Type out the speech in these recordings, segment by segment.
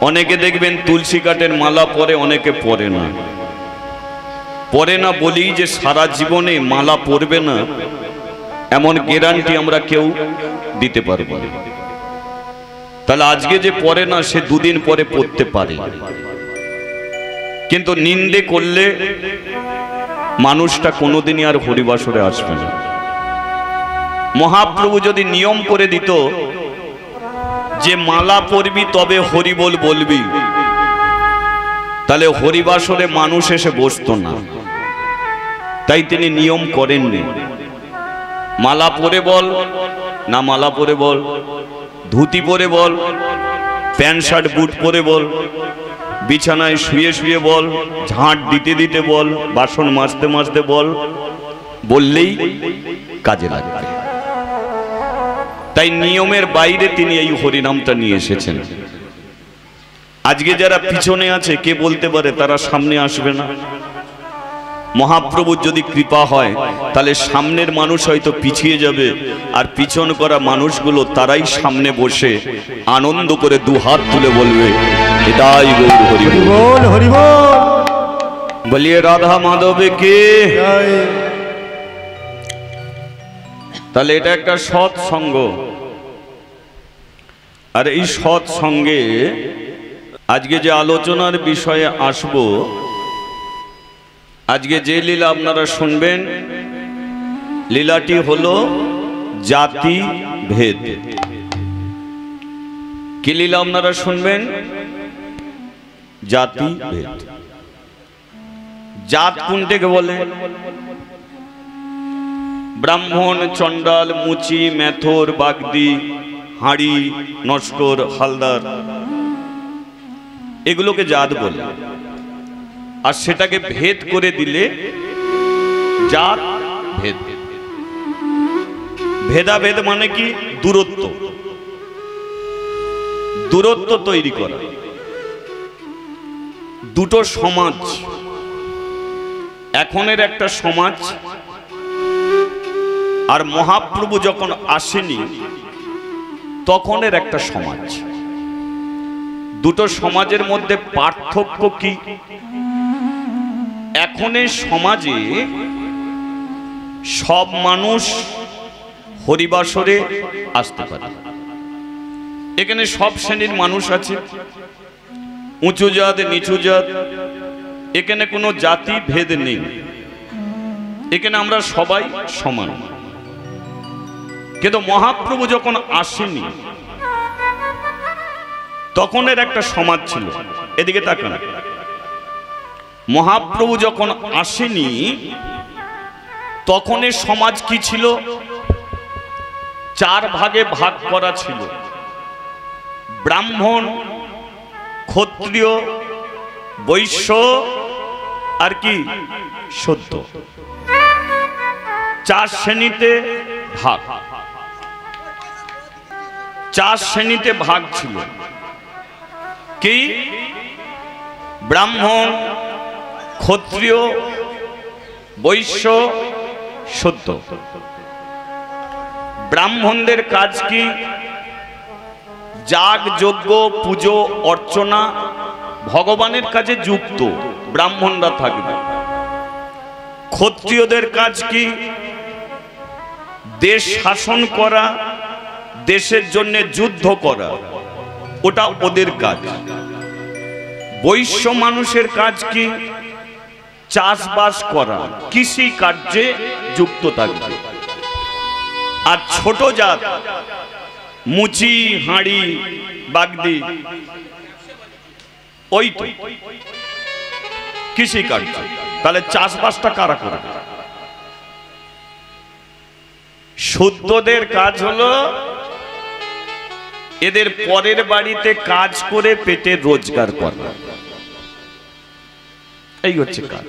অনেকে দেখবেন তুলসী কাঠের মালা পরে, অনেকে পরে না। পরে না বলি যে সারা জীবনে মালা পরবে না এমন গ্যারান্টি আমরা কেউ দিতে পারবো না। তাহলে আজকে যে পরে না সে দুদিন পরে পড়তে পারে, কিন্তু নিন্দে করলে মানুষটা কোনোদিনই আর হরিবাসরে আসবে না। মহাপ্রভু যদি নিয়ম করে দিত যে মালা পরবি তবে হরিবোল বলবি, তাহলে হরিবাসরে মানুষ এসে বসতো না। তাই তিনি নিয়ম করেননি। মালা পরে বল না মালা পরে বল, ধুতি পরে বল, প্যান্ট শার্ট বুট পরে বল, বিছানায় শুয়ে শুয়ে বল, ঝাঁট দিতে দিতে বল, বাসন মাজতে মাজতে বল, বললেই কাজে লাগবে। তাই নিয়মের বাইরে তিনি এই হরিনামটা নিয়ে এসেছেন। আজকে যারা পিছনে আছে কে বলতে পারে তারা সামনে আসবে না? মহাপ্রভুর যদি কৃপা হয় তাহলে সামনের মানুষ হয়তো পিছিয়ে যাবে, আর পিছন করা মানুষগুলো তারাই সামনে বসে আনন্দ করে দুহাত তুলে বলবে এটাই গৌর হরি বল, হরি বল, বলিয়ে রাধা মাধবে কে। তাহলে এটা একটা সৎসঙ্গ। আর এই সৎসঙ্গে আজকে যে আলোচনার বিষয়ে আসব, আজকে যে লীলা আপনারা শুনবেন, লীলাটি হলো জাতি ভেদ। কি লীলা আপনারা শুনবেন? জাতি ভেদ। জাত কোনটাকে বলে? ব্রাহ্মণ, চণ্ডাল, মুচি, মেথর, বাগদি, হাঁড়ি, নস্কর, হালদার, এগুলোকে জাত বলে। আর সেটাকে ভেদ করে দিলে জাত ভেদ। ভেদাভেদ মানে কি? দূরত্ব, দূরত্ব তৈরি করা। দুটো সমাজ, এখনের একটা সমাজ আর মহাপ্রভু যখন আসেনি তখনের একটা সমাজ। দুটো সমাজের মধ্যে পার্থক্য কি? এখনের সমাজে সব মানুষ হরিবাসরে আসতে পারে। এখানে সব শ্রেণীর মানুষ আছে, উঁচু জাত, নিচু জাত, এখানে কোনো জাতি ভেদ নেই। এখানে আমরা সবাই সমান। কিন্তু মহাপ্রভু যখন আসেনি তখনের একটা সমাজ ছিল। এদিকে তাকান। মহাপ্রভু যখন আসেনি তখনের সমাজ কি ছিল? চার ভাগে ভাগ করা ছিল। ব্রাহ্মণ, ক্ষত্রিয়, বৈশ্য আর কি শূদ্র। চার শ্রেণীতে ভাগ, চার শ্রেণীতে ভাগ ছিল। কি? ব্রাহ্মণ, ক্ষত্রিয়, বৈশ্য, শূদ্র। ব্রাহ্মণদের কাজ কি? যাগ, যজ্ঞ, পুজো, অর্চনা, ভগবানের কাজে যুক্ত ব্রাহ্মণরা থাকবে। ক্ষত্রিয়দের কাজ কি? দেশ শাসন করা, দেশের জন্য যুদ্ধ করা, ওটা ওদের কাজ। বৈশ্য মানুষের কাজ কি? চাষবাস করা, কৃষি কার্যে যুক্ত থাকবে। আর ছোট জাত মুচি, হাঁড়ি, বাগদি, ওই তো কৃষি কার্য। তাহলে চাষবাসটা কারা করবে? শুদ্ধদের কাজ হলো এদের পরের বাড়িতে কাজ করে পেটের রোজগার করা, এই হচ্ছে কাজ।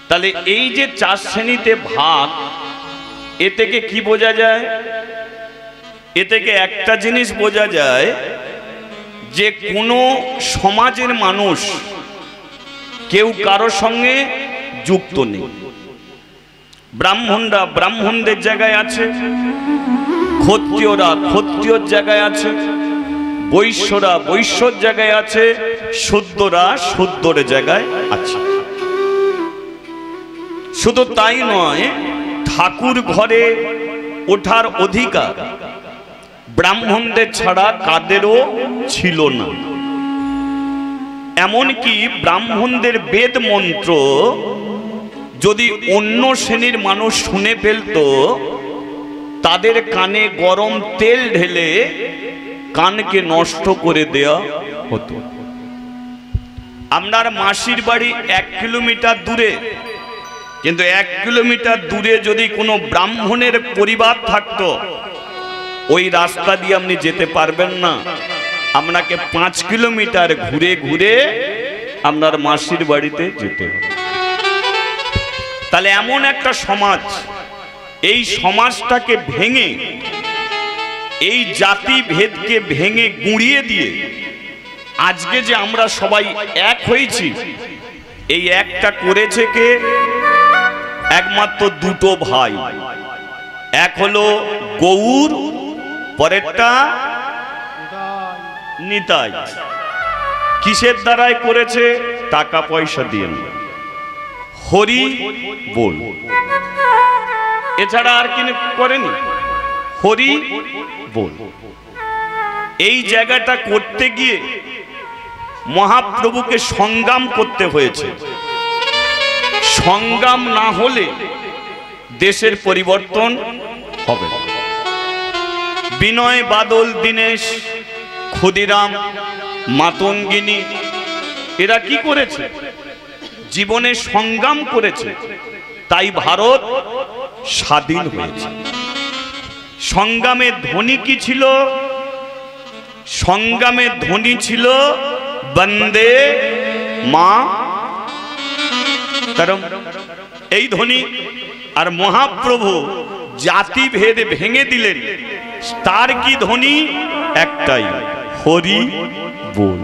তাহলে এই যে চার শ্রেণীতে ভাগ, এ থেকে কি বোঝা যায়? এ থেকে একটা জিনিস বোঝা যায় যে কোনো সমাজের মানুষ কেউ কারো সঙ্গে যুক্ত নেই। ব্রাহ্মণরা ব্রাহ্মণদের জায়গায় আছে, ক্ষত্রিয়রা ক্ষত্রিয়র জায়গায় আছে, বৈশ্যরা বৈশ্যর জায়গায় আছে, শুদ্ধরা শুদ্ধর জায়গায় আছে। শুধু তাই নয়, ঠাকুর ঘরে ওঠার অধিকার ব্রাহ্মণদের ছাড়া কাদেরও ছিল না। এমনকি ব্রাহ্মণদের বেদ মন্ত্র যদি অন্য শ্রেণীর মানুষ শুনে ফেলত, তাদের কানে গরম তেল ঢেলে কানকে নষ্ট করে দেয়া হতো। আপনার মাসির বাড়ি 1 কিলোমিটার দূরে, কিন্তু 1 কিলোমিটার দূরে যদি কোনো ব্রাহ্মণের পরিবার থাকতো, ওই রাস্তা দিয়ে আপনি যেতে পারবেন না, আপনাকে 5 কিলোমিটার ঘুরে ঘুরে আপনার মাসির বাড়িতে যেতে হবে। তাহলে এমন একটা সমাজ, এই সমাজটাকে ভেঙে, এই জাতি ভেদকে ভেঙে গুঁড়িয়ে দিয়ে আজকে যে আমরা সবাই এক হয়েছি, এই একটা করেছে কে? একমাত্র দুটো ভাই। এক হলো গৌর, পরেরটা নিতাই। কিসের দ্বারাই করেছে? টাকা পয়সা দিয়ে। হরি বল, এছাড়া আর কি করেনি? হরি বল। এই জায়গাটা করতে গিয়ে মহাপ্রভুকে সংগ্রাম করতে হয়েছে। সংগ্রাম না হলে দেশের পরিবর্তন হবে না। বিনয়, বাদল, দীনেশ, ক্ষুদিরাম, মাতঙ্গিনী এরা কি করেছে? জীবনে সংগ্রাম করেছে, তাই ভারত স্বাধীন হয়েছে। সংগ্রামের ধ্বনি কি ছিল? সংগ্রামের ধ্বনি ছিল বন্দে মা তরম, এই ধ্বনি। আর মহাপ্রভু জাতি ভেদ ভেঙে দিলেন, তার কি ধ্বনি? একটাই, হরি বল।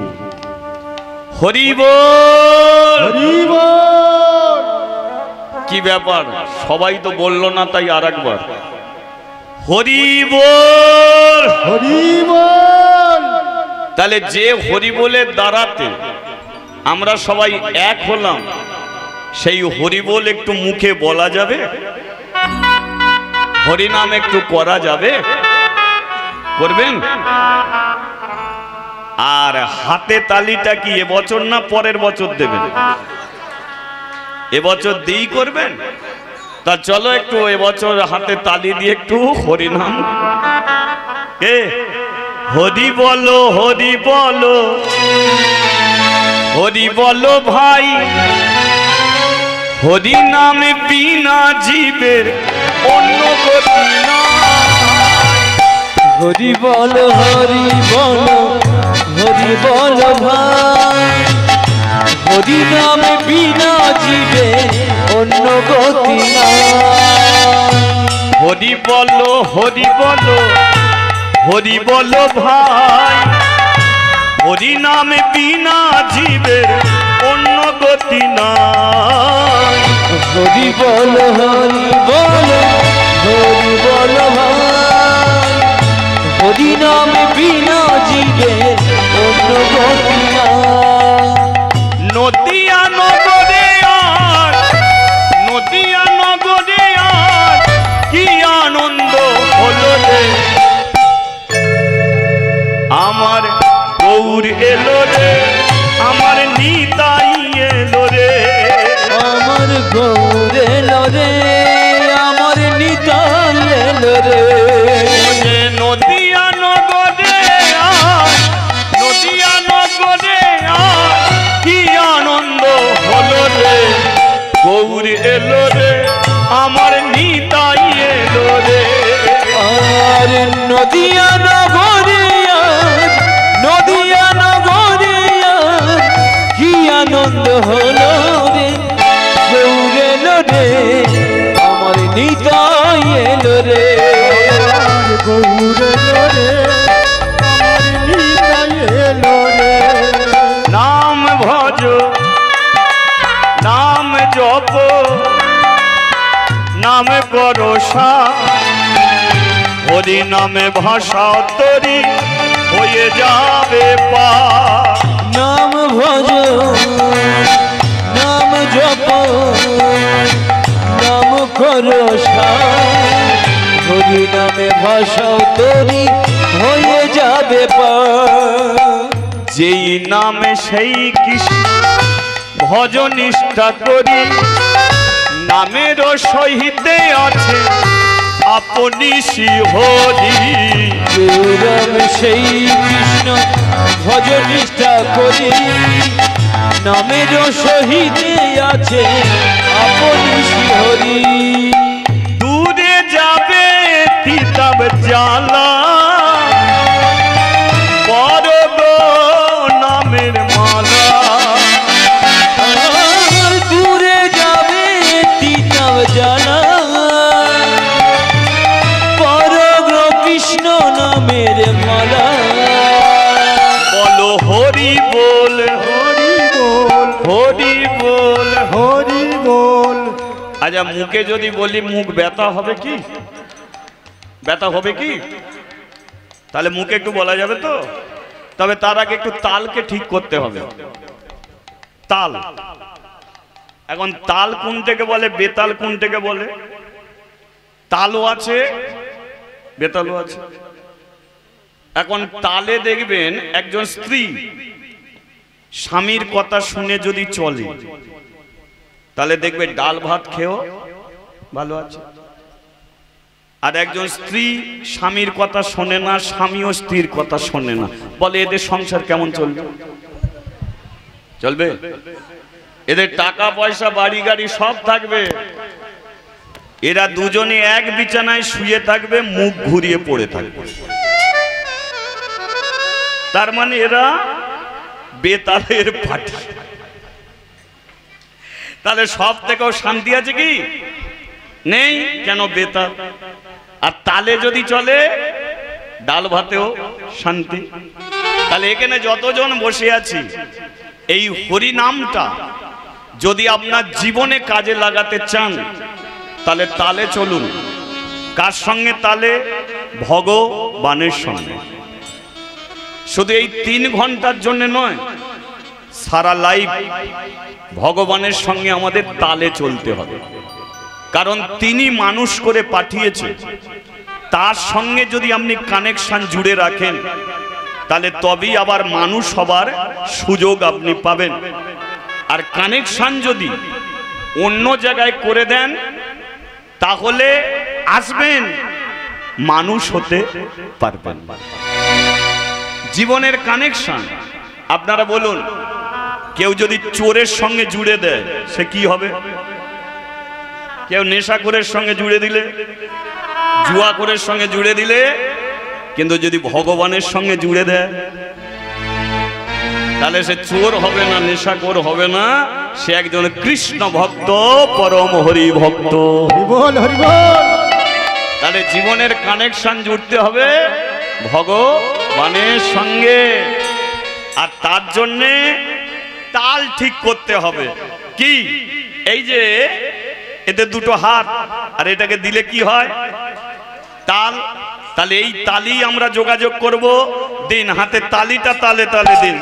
হরি বল, হরি বল। কি ব্যাপার, সবাই তো বললো না, তাই আর একবার হরি বল, হরি বল। তাহলে যে হরি বলের দ্বারাতে আমরা সবাই এক হলাম, সেই হরি বল একটু মুখে বলা যাবে? হরি নাম একটু করা যাবে? করবেন? আর হাতে তালিটা কি এবছর না পরের বছর দেবেন? এবছর দিয়েই করবেন? তা চলো একটু এবছর হাতে তালি দিয়ে একটু হরি নাম। হরি বলো, হরি বলো, হরি বলো ভাই, হরি নামে বিনা জীবের অন্য গতি নাই। হরি বলো, হরি বলো, হরি বলো ভাই, হরি নামে বিনা জীবের অন্য গতি নাই। হরি বলো, হরি বলো, হরি বলো ভাই, হরি নামে বিনা জীবের অন্য গতি নাই। হরি বলো, হরি বলো, হরি বলো ভাই, হরি নামে বিনা জীবের অন্য গতি নাই। নদিয়া নগরে আর, নদিয়া নগরে আর কি আনন্দ হলো রে, আমার গৌর এলো রে, আমার নিতাই এলো রে, আমার গৌর এলো রে, আমার নিতাই এলো রে। নদিয়া নগরে আর, নদিয়া নগরে আর কি আনন্দ হলো রে, গৌর এলো রে, আমার নিতাই এলো রে। আর নদিয়া নগরে আজ, নদিয়া নগরে আজ কি আনন্দ হলো রে, গৌর এলো রে, আমার নিতাই এলো রে। গৌর এলো রে, আমার নিতাই এলো রে। নাম ভজ, নাম জপ, নাম করো সা, হরি নামে ভাষা তরি হয়ে যাবে পার। নাম ভজ, নাম জপ, নাম করো সার, হরি নামে ভাষাও তরি হয়ে যাবে পার। যেই নামে সেই কৃষ্ণ ভজ নিষ্ঠা করি, নামেরও সহিতে আছে আপনি শ্রীহরি। গৌরব সেই কৃষ্ণ ভজ নিষ্ঠা করি, নামের সহিতে আছে আপনি শ্রীহরি। দূরে যাবে তিতাব জ্বালা, বড় গো নামের মালা। দূরে যাবে তিতাব জ্বালা, কৃষ্ণ নামের মালা। বলো হরি বল, হরি বল, হরি বল, হরি বল। আচ্ছা, মুখে যদি বলি মুখ ব্যথা হবে কি? ব্যথা হবে কি? তাহলে মুখে একটু বলা যাবে তো? তবে তার আগে একটু তালকে ঠিক করতে হবে। তাল, এখন তাল কোনটাকে বলে, বেতাল কোনটাকে বলে? তালও আছে, বেতালও আছে। এখন তালে দেখবেন একজন স্ত্রী স্বামীর কথা শুনে যদি চলে, তাহলে দেখবে ডাল ভাত খেয়েও ভালো আছে। আর একজন স্ত্রী স্বামীর কথা শোনে না, স্বামীও স্ত্রীর কথা শোনে না, বলে এদের সংসার কেমন চলবে? চলবে? এদের টাকা পয়সা বাড়ি গাড়ি সব থাকবে, এরা দুজনে এক বিছানায় শুয়ে থাকবে, মুখ ঘুরিয়ে পড়ে থাকবে। তার মানে এরা বেতালের পার্টি। তাহলে সব থেকেও শান্তি আছে কি? নেই। কেন? বেতাল। আর তালে যদি চলে, ডাল ভাতেও শান্তি। তাহলে এখানে যতজন বসে আছি, এই হরি নামটা যদি আপনার জীবনে কাজে লাগাতে চান, তাহলে তালে চলুন। কার সঙ্গে তালে? ভগবানের সঙ্গে। শুধু এই 3 ঘন্টার জন্য নয়, সারা লাইফ ভগবানের সঙ্গে আমাদের তালে চলতে হবে। কারণ তিনি মানুষ করে পাঠিয়েছে, তার সঙ্গে যদি আপনি কানেকশন জুড়ে রাখেন, তাহলে তবেই আবার মানুষ হবার সুযোগ আপনি পাবেন। আর কানেকশন যদি অন্য জায়গায় করে দেন, তাহলে আসবেন, মানুষ হতে পারবেন। জীবনের কানেকশন আপনারা বলুন, কেউ যদি চোরের সঙ্গে জুড়ে দেয়, সে কি হবে? কেউ নেশাখোরের সঙ্গে জুড়ে দিলে, জুয়াখোরের সঙ্গে জুড়ে দিলে, কিন্তু যদি ভগবানের সঙ্গে জুড়ে দেয়, তাহলে সে চোর হবে না, নেশাখোর হবে না, সে একজন কৃষ্ণ ভক্ত, পরম হরি ভক্ত। হরিবল হরিবল। তাহলে জীবনের কানেকশন জুড়তে হবে ভগবানের সঙ্গে। আর তার জন্যে তাল ঠিক করতে হবে। কি? এই যে এতে দুটো হাত, আর এটাকে দিলে কি হয়? তাল। তাহলে এই তালি আমরা যোগাযোগ করব। দিন হাতে তালিটা, তালে তালে দিন।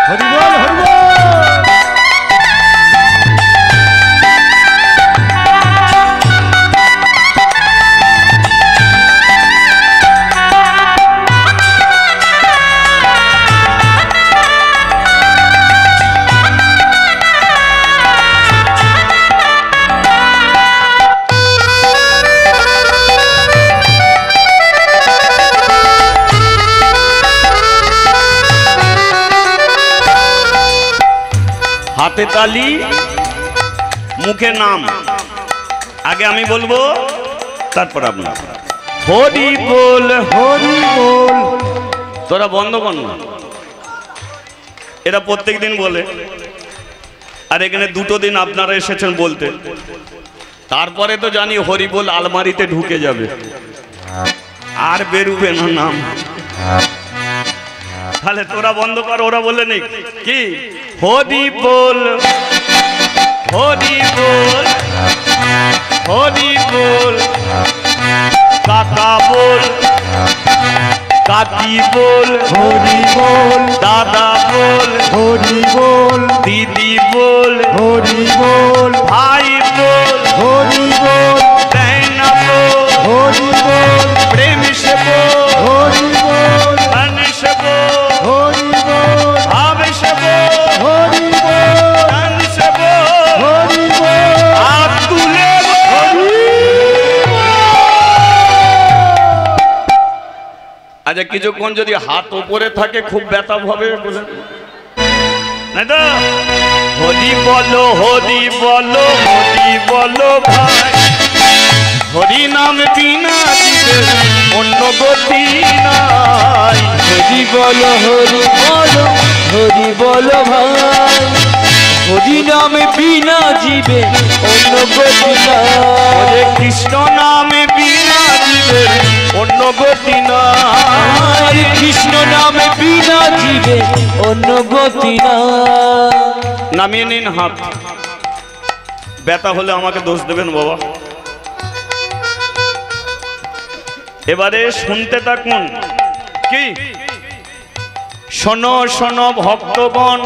হরিবল হরিবল। হাতে তালি, মুখে নাম। আগে আমি বলবো, তারপর আপনার। হরি বল, হরি বল। তোরা বন্ধ কর না, এরা প্রত্যেক দিন বলে। আর এখানে 2 দিন আপনারা এসেছেন বলতে, তারপরে তো জানি হরি বল আলমারিতে ঢুকে যাবে, আর বেরুবে না নাম। তাহলে তোরা বন্ধ কর, ওরা বলে নেই কি? হরি বল। হরি বল, হরি বল, কাকা বল, কাকি বল, হরি বল, দাদা বল, হরি বল, দিদি বল, হরি বল, ভাই বল, হরি বল, দেনা বল, হরি বল, প্রেম সে বল, হরি বল, ধন সে বল, হরি বল, ভাব সে বল, হরি বল, ধন সে বল, হরি বল, হাত তুলে বল। আচ্ছা কিছুক্ষণ যদি হাত উপরে থাকে খুব ব্যথা হবে বলে নাই তো? হরি বলো, হরি বলো, হরি বলো ভাই, হরি নাম বিনা জীবের অন্য গতি নাই। হরি বলো, হরি বলো, হরি বলো ভাই, হরি নামে বিনা জীবে অন্য গতি ওরে নাই। কৃষ্ণ নামে বিনা জীবের অন্য গতি নাই। কৃষ্ণ নামে বিনা জীবে অন্য গতি নাই। নামিয়ে নিন হাত। ব্যথা হলে আমাকে দোষ দেবেন বাবা। এবারে শুনতে থাকুন। কি শোনো শোনো ভক্তগণ,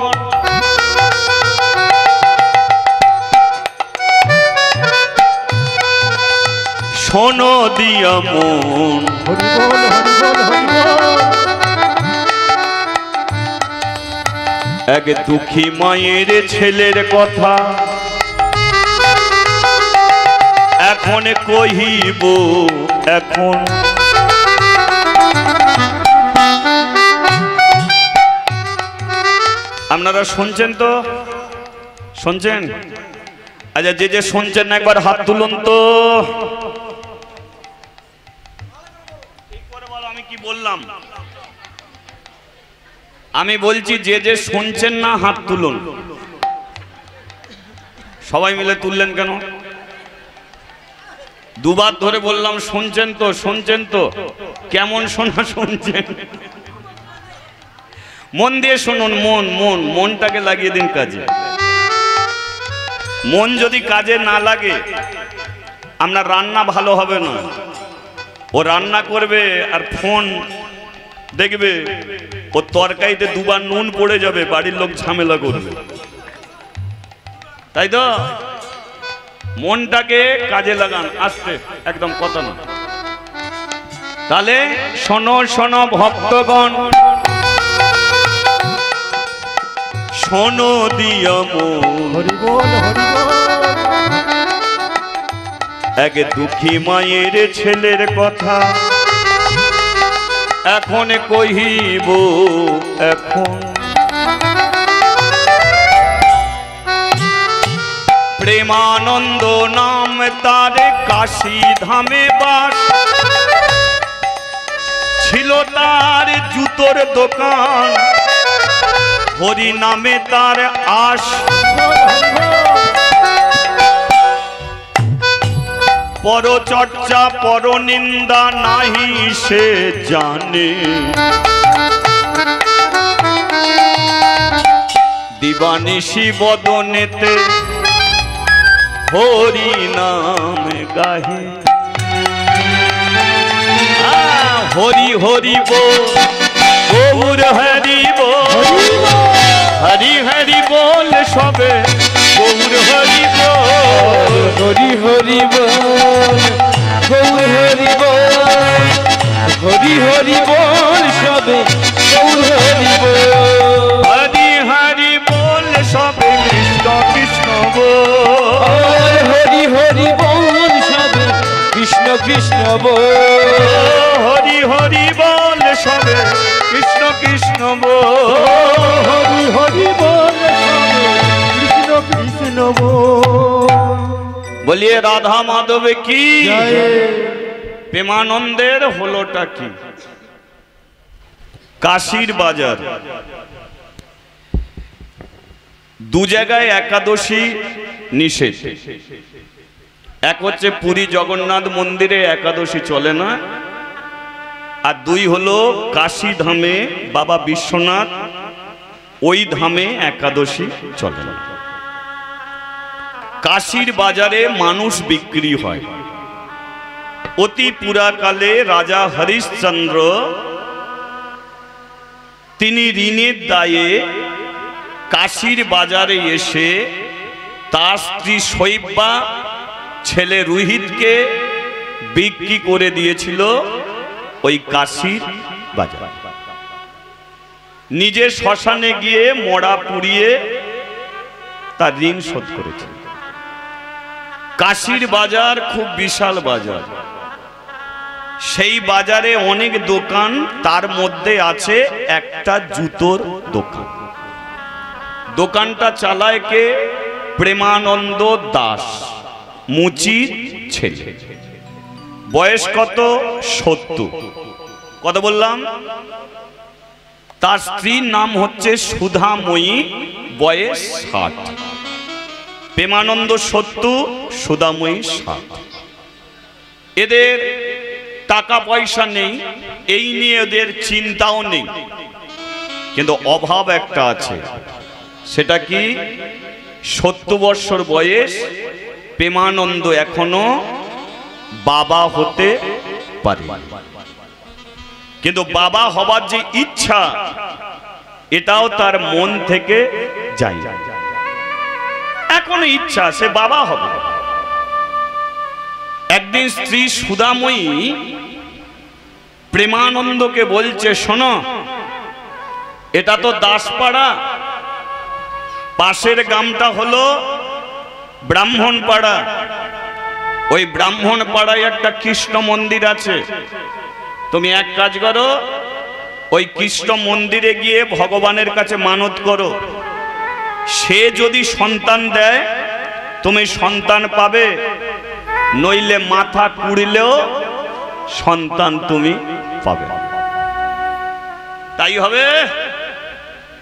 শোনো দিয়া মন, হরি বল, হরি বল, হরি বল, এক দুঃখী মায়ের ছেলের কথা এখন কহিব। এখন আপনারা শুনছেন তো? শুনছেন? আচ্ছা যে যে শুনছেন না একবার হাত তুলুন তো। আমি কি বললাম? আমি বলছি যে যে শুনছেন না হাত তুলুন। সবাই মিলে তুললেন কেন? দুবার ধরে বললাম শুনছেন তো, শুনছেন তো? কেমন শোনা শুনছেন? মন দিয়ে শুনুন। মনটাকে লাগিয়ে দিন কাজে। মন যদি কাজে না লাগে আপনার রান্না ভালো হবে না। ও রান্না করবে আর ফোন দেখবে, ও তরকারিতে দুবার নুন পড়ে যাবে, বাড়ির লোক ঝামেলা করবে। তাই তো মনটাকে কাজে লাগান, আসতে একদম কথা না। তাহলে শোনো শোনো ভক্তগণ, শোনো দিয়া মন, হরি বল, হরি বল, এক দুঃখী মায়ের ছেলের কথা এখন কহিব। এখন প্রেমানন্দ নাম তার, কাশী ধামে বাস, ছিল তার জুতোর দোকান, হরি নামে তার আশ। পরচর্চা পরনিন্দা নাহি সে জানে, দিবানিশি বদনেতে হরি নাম গাহে। হরি হরি বল, গৌর হরি বল, হরি হরি বল সবে গৌর হরি বল। হরি হরি বল, গৌর হরি বল, হরি হরি বল সবে গৌর হরি বল। হরি হরি বল সবে কৃষ্ণ কৃষ্ণ বল। হরি হরি বল সবে কৃষ্ণ কৃষ্ণ বল। হরি হরি বল সবে কৃষ্ণ কৃষ্ণ বল। হরি হরি বল, কৃষ্ণ কৃষ্ণ বল। বলিয়ে রাধা মাধবে কি জয়। প্রেমানন্দের হলোটা কি? কাশীর বাজার, দু জায়গায় একাদশী নিষেধ। এক হচ্ছে পুরী জগন্নাথ মন্দিরে একাদশী চলে না, আর দুই হলো কাশী ধামে বাবা বিশ্বনাথ, ওই ধামে একাদশী চলে না। কাশীর বাজারে মানুষ বিক্রি হয়। অতি পুরাকালে রাজা হরিশ্চন্দ্র তিনি ঋণের দায়ে কাশীর বাজারে এসে তার স্ত্রী শৈব্যা ছেলে রোহিতকে বিক্রি করে দিয়েছিল ওই কাশীর বাজার। নিজে শ্মশানে গিয়ে মড়া পুড়িয়ে তার ঋণ শোধ করেছে। কাশীর বাজার খুব বিশাল বাজার। সেই বাজারে অনেক দোকান, তার মধ্যে আছে একটা জুতোর দোকান। দোকানটা চালায় কে? প্রেমানন্দ দাস, মুচির ছেলে। বয়স কত? 70। কত বললাম? তার স্ত্রীর নাম হচ্ছে সুধাময়ী, বয়স 60। প্রেমানন্দ 70, সুধাময়ী 60। এদের টাকা পয়সা নেই, এই নিয়ে এদের চিন্তাও নেই, কিন্তু অভাব একটা আছে। সেটা কি? 70 বছর বয়স, প্রেমানন্দ এখনো বাবা হতে পারে, কিন্তু বাবা হবার যে ইচ্ছা এটাও তার মন থেকে যায়। এখনো ইচ্ছা সে বাবা হবে। একদিন স্ত্রী সুধাময়ী প্রেমানন্দকে বলছে, শোনো, এটা তো দাসপাড়া, পাশের গ্রামটা হলো ব্রাহ্মণ পাড়া। ওই ব্রাহ্মণ পাড়ায় একটা কৃষ্ণ মন্দির আছে। তুমি এক কাজ করো, ওই কৃষ্ণ মন্দিরে গিয়ে ভগবানের কাছে মানত করো। সে যদি সন্তান দেয় তুমি সন্তান পাবে, নইলে মাথা কুড়িলেও সন্তান তুমি পাবে। তাই হবে।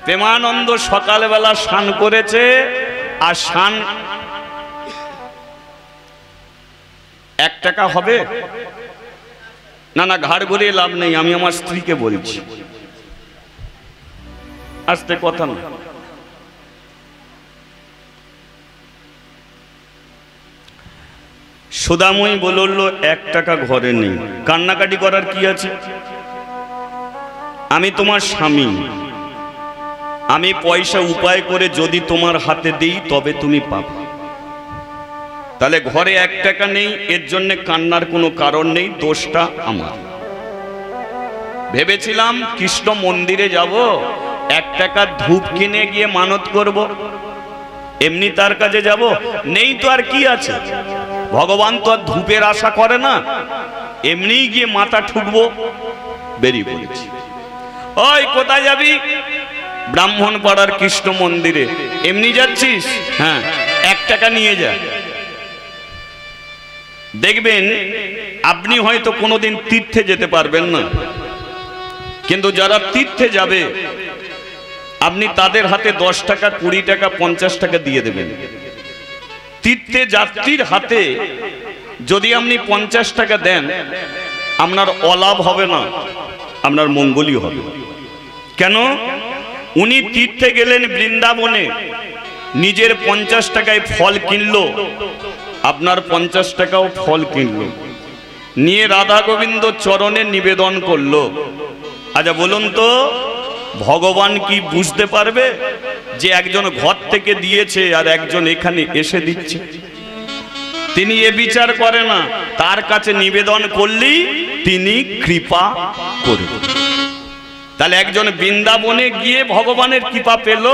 প্রেমানন্দ সকালবেলা স্নান করেছে, আর স্নান 1 টাকা হবে না? না, ঘাড় ঘুরিয়ে লাভ নেই, আমি আমার স্ত্রীকে বলছি, আস্তে কথা না। সুধাময়ী বলল, 1 টাকা ঘরে নেই। কান্নাকাটি করার কি আছে? আমি তোমার স্বামী, আমি পয়সা উপায় করে যদি তোমার হাতে দিই তবে তুমি পাবে। তাহলে ঘরে 1 টাকা নেই, এর জন্য কান্নার কোনো কারণ নেই, দোষটা আমার। ভেবেছিলাম কৃষ্ণ মন্দিরে যাব, 1 টাকা ধূপ কিনে গিয়ে মানত করব, এমনি তার কাছে যাব। নেই তো আর কি আছে? ভগবান তো আর ধূপের আশা করে না, এমনি গিয়ে মাথা ঠুকবো। বেরিয়ে পড়েছি। ওই কোথায় যাবি? ব্রাহ্মণ পাড়ার কৃষ্ণ মন্দিরে। এমনি যাচ্ছিস? হ্যাঁ, 1 টাকা নিয়ে যা। দেখবেন আপনি হয়তো কোনোদিন তীর্থে যেতে পারবেন না, কিন্তু যারা তীর্থে যাবে আপনি তাদের হাতে 10 টাকা, 20 টাকা, 50 টাকা দিয়ে দেবেন। তীর্থে যাত্রীর হাতে যদি আপনি 50 টাকা দেন, আপনার অলাভ হবে না, আপনার মঙ্গলই হবে। কেন? উনি তীর্থে গেলেন বৃন্দাবনে, নিজের 50 টাকায় ফল কিনলো, আপনার 50 টাকাও ফল কিনলো, নিয়ে রাধা গোবিন্দ চরণে নিবেদন করলো। আচ্ছা বলুন তো, ভগবান কি বুঝতে পারবে যে একজন ঘর থেকে দিয়েছে আর একজন এখানে এসে দিচ্ছে? তিনি এ বিচার করে না, তার কাছে নিবেদন করলেই তিনি কৃপা করবেন। তাহলে একজন বৃন্দাবনে গিয়ে ভগবানের কৃপা পেল,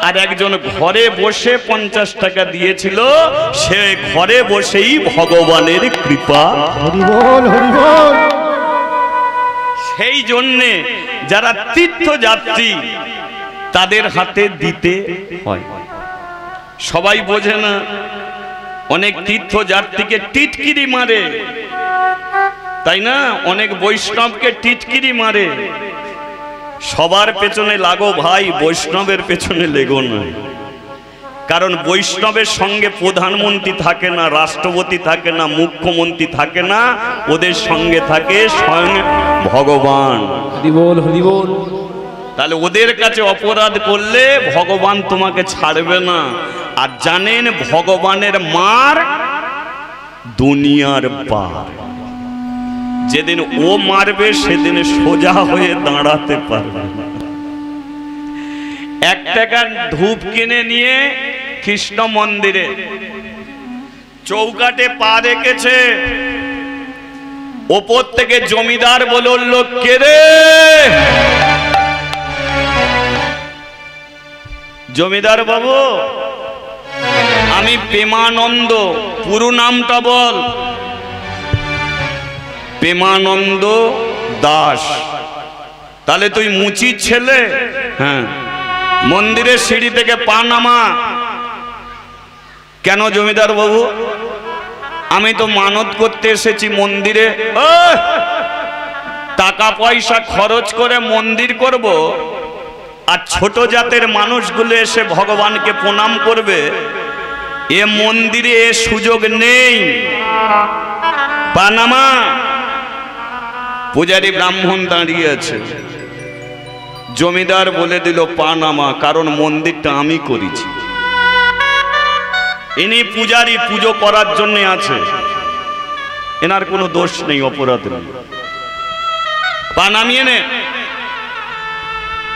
আর একজন ঘরে বসে 50 টাকা দিয়েছিল, সে ঘরে বসেই ভগবানের কৃপা। হরি বল, হরি বল। সেই জন্যে যারা তীর্থযাত্রী তাদের হাতে দিতে হয়। সবাই বোঝে না, অনেক তীর্থযাত্রীকে টিটকিরি মারে, তাই না? অনেক বৈষ্ণবকে টিটকিরি মারে। সবার পেছনে লাগো ভাই, বৈষ্ণবের পেছনে লেগো না। কারণ বৈষ্ণবের সঙ্গে প্রধানমন্ত্রী থাকে না, রাষ্ট্রপতি থাকে না, মুখ্যমন্ত্রী থাকে না, ওদের সঙ্গে থাকে স্বয়ং ভগবান। হরি বল, হরি বল। তাহলে ওদের কাছে অপরাধ করলে ভগবান তোমাকে ছাড়বে না। আর জানেন ভগবানের মার দুনিয়ার পার। যেদিন ও মারবে সেদিন সোজা হয়ে দাঁড়াতে পারবে না। 1 টাকার ধূপ কিনে নিয়ে কৃষ্ণ মন্দিরে চৌকাটে পা রেখেছে, ওপর থেকে জমিদার বলল, কে রে? জমিদার বাবু, আমি প্রেমানন্দ। পুরো নামটা বল। প্রেমানন্দ দাস। তাহলে তুই মুচির ছেলে? হ্যাঁ। মন্দিরের সিঁড়ি থেকে পা নামা। কেন জমিদার বাবু? আমি তো মানত করতে এসেছি মন্দিরে। টাকা পয়সা খরচ করে মন্দির করব, আর ছোট জাতের মানুষগুলো এসে ভগবানকে প্রণাম করবে, এ মন্দিরে এ সুযোগ নেই। পানামা। পূজারী ব্রাহ্মণ দাঁড়িয়ে আছে। জমিদার বলে দিল পানামা, কারণ মন্দিরটা আমি করেছি। ইনি পূজারী, পুজো করার জন্য আছে, এনার কোনো দোষ নেই, অপরাধ নেই। পা নামিয়ে নে।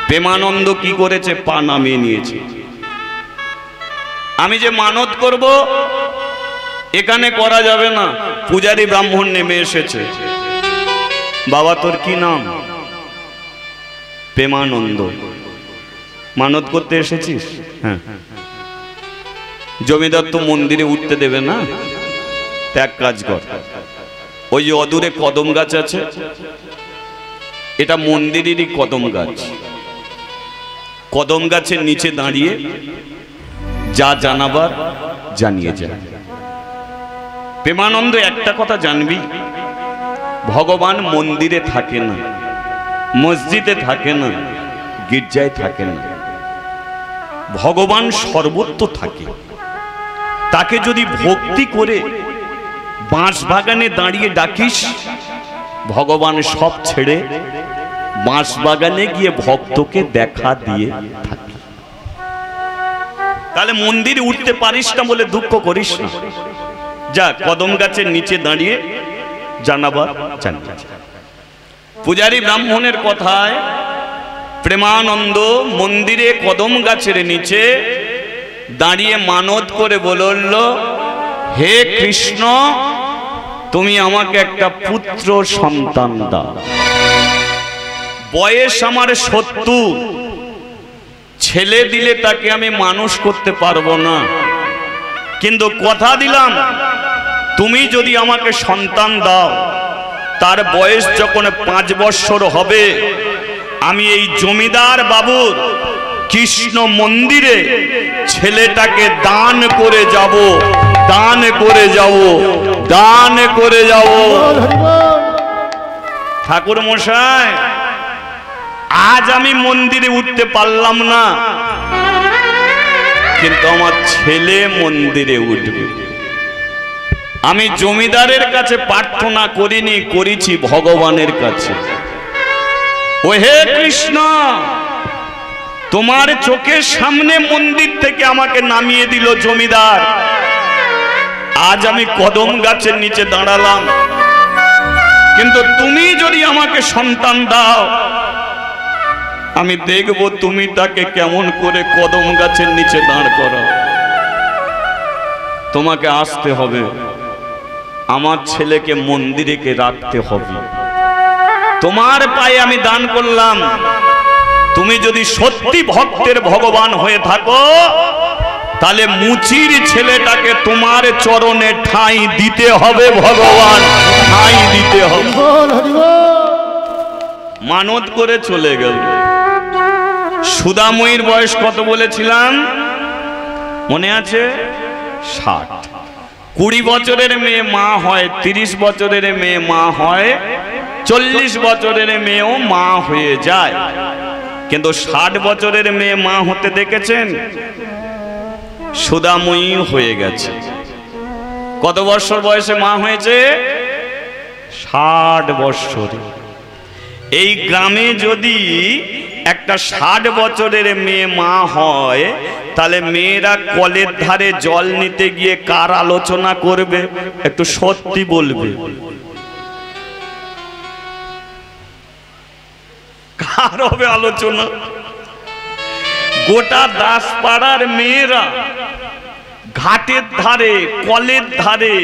প্রেমানন্দ কি করেছে? পা নামিয়ে নিয়েছে। আমি যে মানত করব এখানে করা যাবে না। পূজারী ব্রাহ্মণ নেমে এসেছে। বাবা তোর কি নাম? প্রেমানন্দ। মানত করতে এসেছিস? হ্যাঁ। জমিদার তো মন্দিরে উঠতে দেবে না, এক কাজ কর, ওই যে অদূরে কদম গাছ আছে, এটা মন্দিরেরই কদম গাছ। কদম গাছের নিচে দাঁড়িয়ে যা জানাবার জানিয়ে যায়। প্রেমানন্দ একটা কথা জানবি, ভগবান মন্দিরে থাকে না, মসজিদে থাকে না, গির্জায় থাকে না, ভগবান সর্বত্র থাকে। তাকে যদি ভক্তি করে বাঁশ বাগানে দাঁড়িয়ে ডাকিস, ভগবান সব ছেড়ে বাঁশ বাগানে গিয়ে ভক্তকে দেখা দিয়ে থাকে। তাহলে মন্দিরে উঠতে পারিস না বলে দুঃখ করিস না, যা কদম গাছের নিচে দাঁড়িয়ে জানাবার জানিয়ে। পূজারী ব্রাহ্মণের কথায় প্রেমানন্দ মন্দিরে কদম গাছের নিচে দাঁড়িয়ে মানত করে বলল, হে কৃষ্ণ, তুমি আমাকে একটা পুত্র সন্তান দাও। বয়স আমার 70, ছেলে দিলে তাকে আমি মানুষ করতে পারবো না, কিন্তু কথা দিলাম তুমি যদি আমাকে সন্তান দাও, তার বয়স যখন 5 বৎসর হবে, আমি এই জমিদার বাবুর কৃষ্ণ মন্দিরে ছেলেটাকে দান করে যাব, দান করে যাব, দান করে যাব। ঠাকুর মশাই, আজ আমি মন্দিরে উঠতে পারলাম না, কিন্তু আমার ছেলে মন্দিরে উঠবে। আমি জমিদারের কাছে প্রার্থনা করিনি, করেছি ভগবানের কাছে। ও হে কৃষ্ণ, তোমার চোখের সামনে মন্দির থেকে আমাকে নামিয়ে দিল জমিদার, আজ আমি কদম গাছের নিচে দাঁড়ালাম, কিন্তু তুমি যদি আমাকে সন্তান দাও, আমি দেখব তুমি তাকে কেমন করে কদম গাছের নিচে দাঁড় করো। তোমাকে আসতে হবে, আমার ছেলেকে মন্দিরে রাখতে হবে। তোমার পায়ে আমি দান করলাম, তুমি যদি সত্যি ভক্তের ভগবান হয়ে থাকো, তাহলে মুচির ছেলেটাকে তোমার চরণে ঠাঁই দিতে হবে। ভগবান ঠাঁই দিতে হবে। মানত করে চলে গেল। সুদাময়ীর বয়স কত বলেছিলাম? মনে আছে? 60। 20 বছরের মেয়ে মা হয়, 30 বছরের মেয়ে মা হয়, 40 বছরের মেয়েও মা হয়ে যায়, কিন্তু 60 বছরের মেয়ে মা হতে দেখেছেন? সুদাময়ী হয়ে গেছে। কত বছর বয়সে মা হয়েছে? 60 বছরে। এই গ্রামে যদি একটা 60 বছরের মেয়ে মা হয়, তাহলে মেয়েরা কলের ধারে জল নিতে গিয়ে কার আলোচনা করবে? একটু সত্যি বলবে, কার হবে আলোচনা? গোটা দাসপাড়ার মেয়েরা ঘাটের ধারে, কলের ধারে,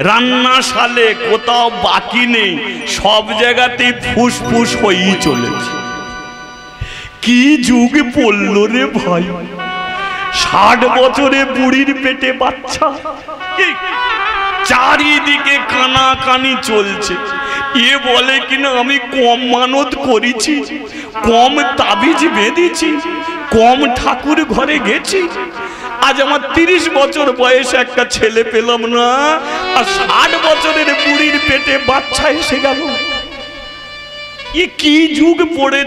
রান্নাশালে কোথাও বাকি নেই, সব জায়গাতেই ফুসফুস হয়েই চলেছে। কি যুগ পড়ল রে ভাই! 60 বছরে বুড়ির পেটে বাচ্চা, চারিদিকে কানাকানি চলছে। এ বলে কিনা আমি কম মানত করেছি, কম তাবিজ বেঁধেছি, কম ঠাকুর ঘরে গেছি। আজ আমার 30 বছর বয়সে একটা ছেলে পেলাম না, আর 60 বছরের বুড়ির পেটে বাচ্চা এসে গেল। এ কি যুগ পড়ে!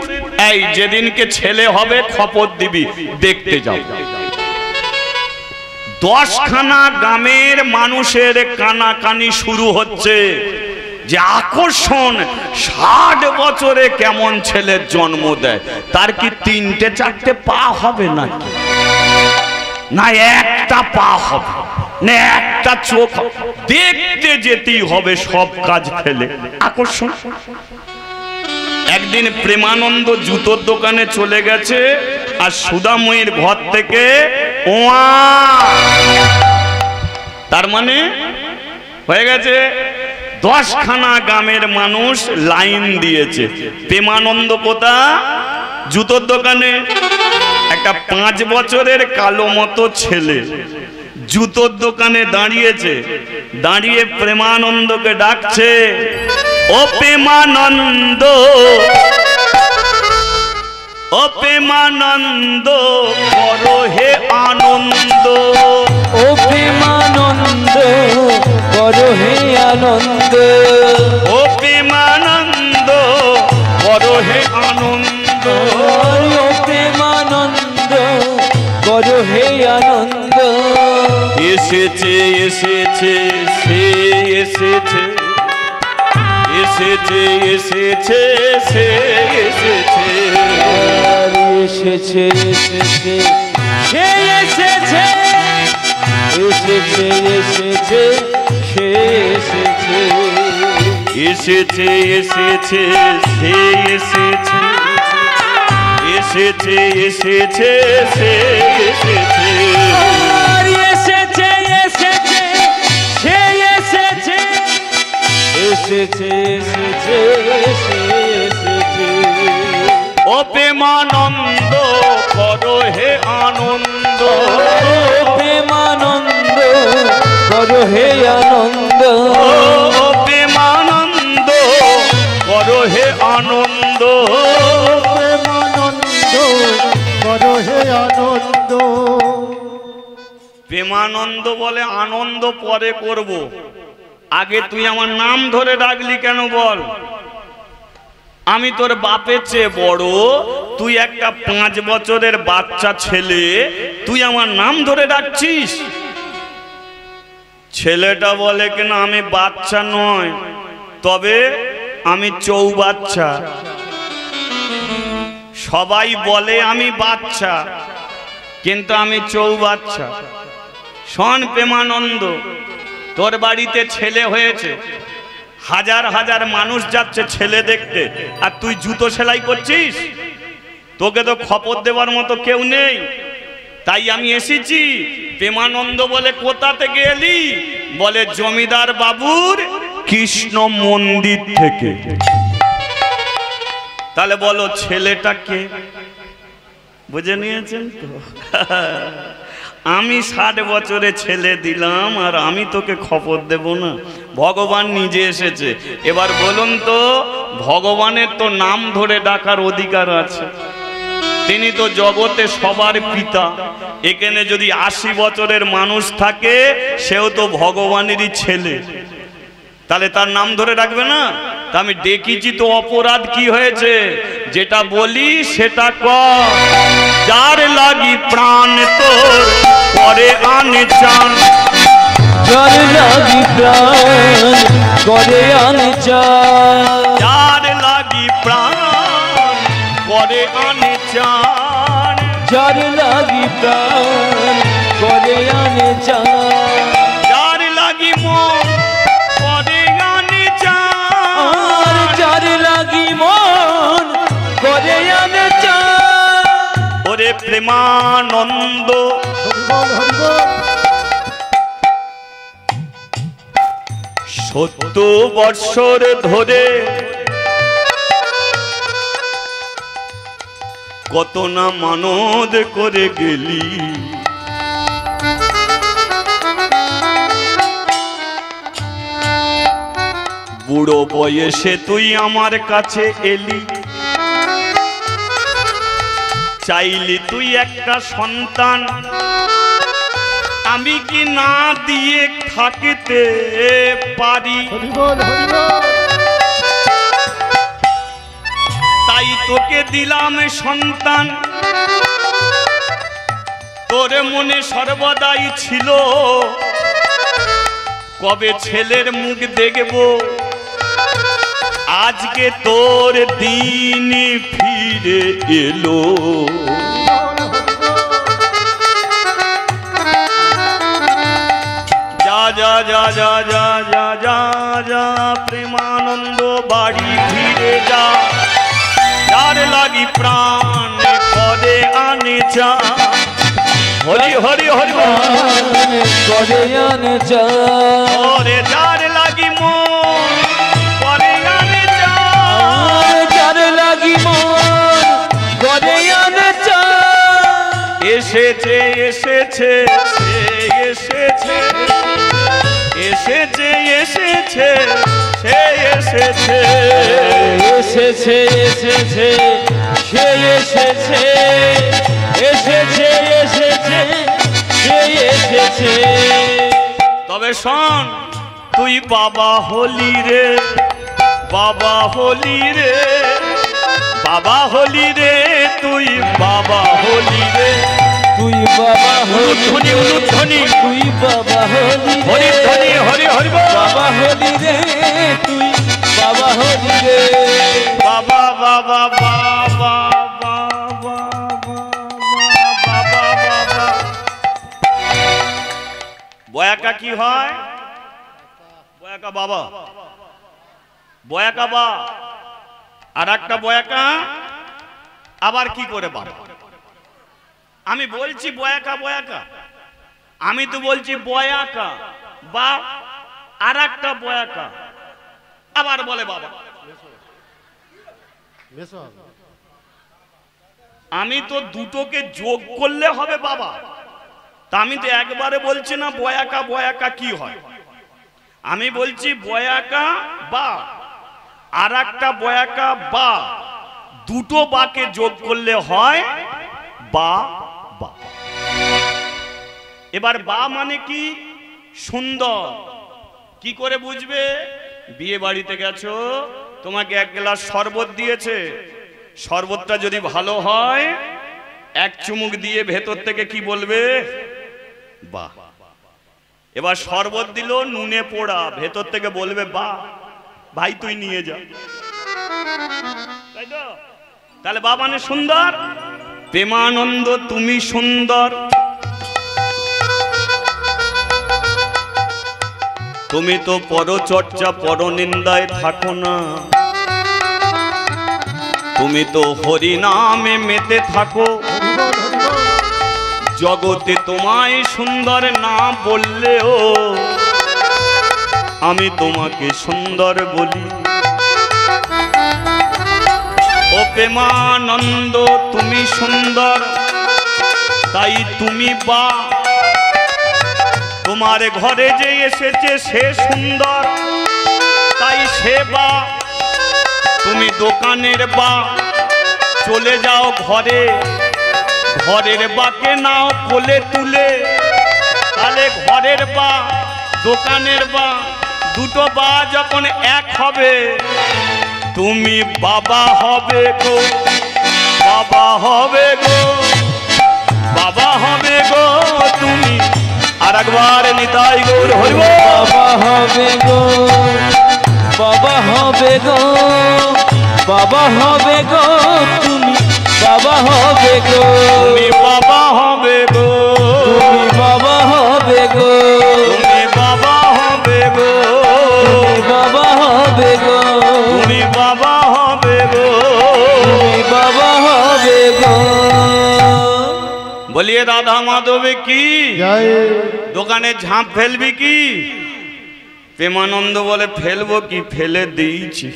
এই যেদিনকে ছেলে হবে খবর দিবি, দেখতে যাও। 10খানা গ্রামের মানুষের কানাকানি শুরু হচ্ছে যে আকর্ষণ 60 বছরে কেমন ছেলের জন্ম দেয়। তার কি 3-4টে পা হবে নাকি? না একটা পা হবে, না একটা চোখ? দেখতে যেতেই হবে সব কাজ ফেলে। আকর্ষণ। একদিন প্রেমানন্দ জুতোর দোকানে চলে গেছে, আর সুদাময়ীর ঘর থেকে ওয়া, তার মানে হয়ে গেছে 10খানা গ্রামের মানুষ লাইন দিয়েছে। প্রেমানন্দ কোথা? জুতোর দোকানে। একটা 5 বছরের কালো মতো ছেলে জুতোর দোকানে দাঁড়িয়েছে, দাঁড়িয়ে প্রেমানন্দকে ডাকছে, ও প্রেমানন্দ, ও প্রেমানন্দ, করো হে আনন্দ, ও প্রেমানন্দ, করো হে আনন্দ, ও প্রেমানন্দ, করো হে আনন্দ, ও প্রেমানন্দ, করো হে আনন্দ। এসেছে এসেছে সে এসেছে, এসেছে এসেছে সে এসেছে, এসেছে এসেছে সে এসেছে, এসেছে এসেছে সে এসেছে, এসেছে এসেছে সে এসেছে, এসেছে এসেছে সে এসেছে, এসেছে এসেছে সে এসেছে, এসেছে এসেছে সে এসেছে। ও প্রেমানন্দ, করো হে আনন্দ, ও প্রেমানন্দ, করো হে আনন্দ, ও প্রেমানন্দ, করো হে আনন্দ, প্রেমানন্দ করো হে আনন্দ। প্রেমানন্দ বলে আনন্দ পরে করব, আগে তুই আমার নাম ধরে ডাকলি কেন বল? আমি তোর বাপের চেয়ে বড়, তুই একটা 5 বছরের বাচ্চা ছেলে, তুই আমার নাম ধরে ডাকছিস? ছেলেটা বলে কেন আমি বাচ্চা নয়, তবে আমি চৌবাচ্চা। সবাই বলে আমি বাচ্চা, কিন্তু আমি চৌবাচ্চা। শোন প্রেমানন্দ, তোর বাড়িতে ছেলে হয়েছে, হাজার হাজার মানুষ যাচ্ছে ছেলে দেখতে, আর তুই জুতো সেলাই করছিস। তোকে তো খবর দেওয়ার মতো কেউ নেই, তাই আমি এসেছি। প্রেমানন্দ বলে কোথা থেকে এলি? বলে জমিদার বাবুর কৃষ্ণ মন্দির থেকে। তাহলে বলো ছেলেটাকে বুঝে নিয়েছেন তো? আমি 60 বছরে ছেলে দিলাম, আর আমি তোকে খবর দেব না? ভগবান নিজে এসেছে। এবার বলুন তো, ভগবানের তো নাম ধরে ডাকার অধিকার আছে, তিনি তো জগতে সবার পিতা। এখানে যদি 80 বছরের মানুষ থাকে, সেও তো ভগবানেরই ছেলে, তাহলে তার নাম ধরে রাখবে না? তা আমি ডেকেছি তো, অপরাধ কি হয়েছে? যেটা বলি সেটা কর। যার লাগি প্রাণ তোর করে আনে চান, যার লাগি প্রাণ করে আনে চান, যার লাগি প্রাণ করে আনে চান, যার লাগি প্রাণ করে আনে চান, যার লাগি মন করে আনে চান, যার লাগি মন করে আনে চান। ওরে প্রেমানন্দ হরিবল হরিবল 70 বৎসর ধরে কত না মানদ করে গেলি, বুড়ো বয়সে তুই আমার কাছে এলি, চাইলি তুই একটা সন্তান, আমি কি না দিয়ে থাকিতে পারি? হরিবল হরিবল তাই তোকে দিলাম সন্তান, তোর মনে সর্বদাই ছিল কবে ছেলের মুখ দেখব, আজকে তোর দিন ফিরে এলো। যা যা যা যা যা যা যা যা প্রেমানন্দ বাড়ি ফিরে যা, যার লাগি প্রাণ করে আনে চা। হরি হরি হরি করে আনে চান, ওরে যার লাগি মন করে আনে চা, যার লাগি মন করে আনে চান। এসেছে এসেছে সে এসেছে, এসেছে এসেছে সে এসেছে, এসেছে এসেছে সে এসেছে, এসেছে এসেছে সে এসেছে। তবে শোন তুই বাবা হলি রে, বাবা হলি রে, বাবা হলি রে, তুই বাবা হলি রে। তুই বাবা উলুধ্বনি উলুধ্বনি তুই বাবা হলি হরি রে, ধ্বনি হরি হরি বল। বাবা হলি রে, তুই বাবা হলি রে। বাবা বাবা বাবা বাবা বাবা বাবা। বয়াকা কি হয়? বয়াকা বাবা, বয়াকা বা, আর একটা বয়াকা আবার কি করে বাবা? আমি বলছি বয়াকা বয়াকা, আমি তো বলছি বয়াকা বা আর একটা বয়াকা, আবার বলে বাবা। মেসো আমি তো দুটোকে যোগ করলে হবে বাবা, তা আমি তো একবারে বলছি না বয়াকা বয়াকা কি হয়, আমি বলছি বয়াকা বা আর একটা বয়াকা বা, দুটো বাকে যোগ করলে হয় বা বা। এবার বা মানে কি? সুন্দর। কি করে বুঝবে? বিয়ে বাড়িতে গেছো, তোমাকে এক গ্লাস শরবত দিয়েছে, শরবতটা যদি ভালো হয় এক চুমুক দিয়ে ভেতর থেকে কি বলবে? বাহ। এবার শরবত দিল নুনে পোড়া, ভেতর থেকে বলবে বাহ, ভাই তুই নিয়ে যা। তাই তো? তাহলে বা মানে সুন্দর। প্রেমানন্দ তুমি সুন্দর, তুমি তো পরচর্চা পরনিন্দায় থাকো না, তুমি তো হরি নামে মেতে থাকো, জগতে তোমায় সুন্দর না বললেও আমি তোমাকে সুন্দর বলি। ও প্রেমানন্দ তুমি সুন্দর, তাই তুমি বা, তোমার ঘরে যে এসেছে সে সুন্দর, তাই সে বা। তুমি দোকানের বা, চলে যাও ঘরে, ঘরের বাকে নাও কোলে তুলে, তাহলে ঘরের বা দোকানের বা দুটো বা যখন এক হবে, তুমি বাবা হবে গো, বাবা হবে গো, বাবা হবে গো তুমি। আর একবার নিতাই গৌর হরিব। বাবা হবে গো, বাবা হবে গো, বাবা হবে গো তুমি, বাবা হবে গো, তুমি বাবা হবে গো, তুমি বাবা হবে গো, তুমি বাবা হবে গো, তুমি বাবা হবে গো, তুমি বাবা হবে গো, তুমি বাবা হবে গো। বলিয়ে রাধা মাধবে কি জয় দোকানে ঝাঁপ ফেলবি কি? প্রেমানন্দ বলে ফেলবো কি, ফেলে দিয়েছি।